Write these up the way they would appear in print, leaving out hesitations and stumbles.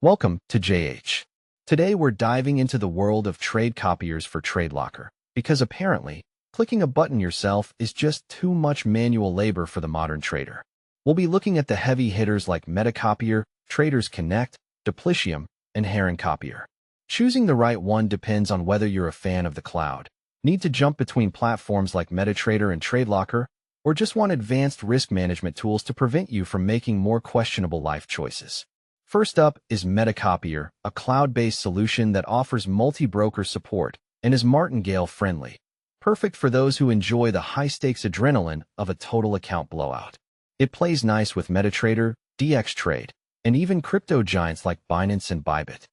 Welcome to JH. Today we're diving into the world of trade copiers for TradeLocker, because apparently, clicking a button yourself is just too much manual labor for the modern trader. We'll be looking at the heavy hitters like Copier, Traders Connect, Diligence, and Copier. Choosing the right one depends on whether you're a fan of the cloud, need to jump between platforms like MetaTrader and TradeLocker, or just want advanced risk management tools to prevent you from making more questionable life choices. First up is Copier, a cloud-based solution that offers multi-broker support and is martingale-friendly, perfect for those who enjoy the high-stakes adrenaline of a total account blowout. It plays nice with MetaTrader, DXTrade, and even crypto giants like Binance and Bybit.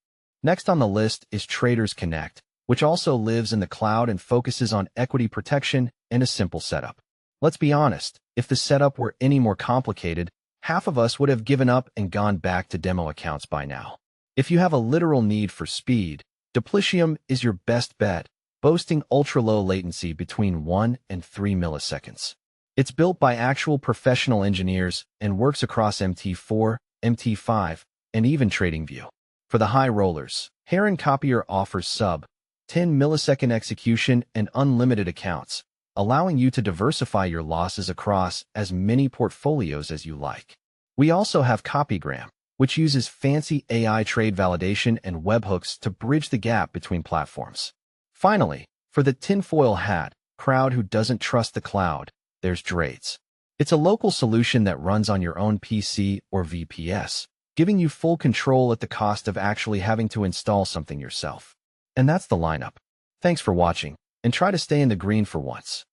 Next on the list is Traders Connect, which also lives in the cloud and focuses on equity protection and a simple setup. Let's be honest, if the setup were any more complicated, half of us would have given up and gone back to demo accounts by now. If you have a literal need for speed, Diligence is your best bet, boasting ultra-low latency between 1 and 3 milliseconds. It's built by actual professional engineers and works across MT4, MT5, and even TradingView. For the high rollers, Copier offers sub-10 millisecond execution and unlimited accounts, allowing you to diversify your losses across as many portfolios as you like. We also have Copygram, which uses fancy AI trade validation and webhooks to bridge the gap between platforms. Finally, for the tinfoil hat crowd who doesn't trust the cloud, there's Trades. It's a local solution that runs on your own PC or VPS, giving you full control at the cost of actually having to install something yourself. And that's the lineup. Thanks for watching, and try to stay in the green for once.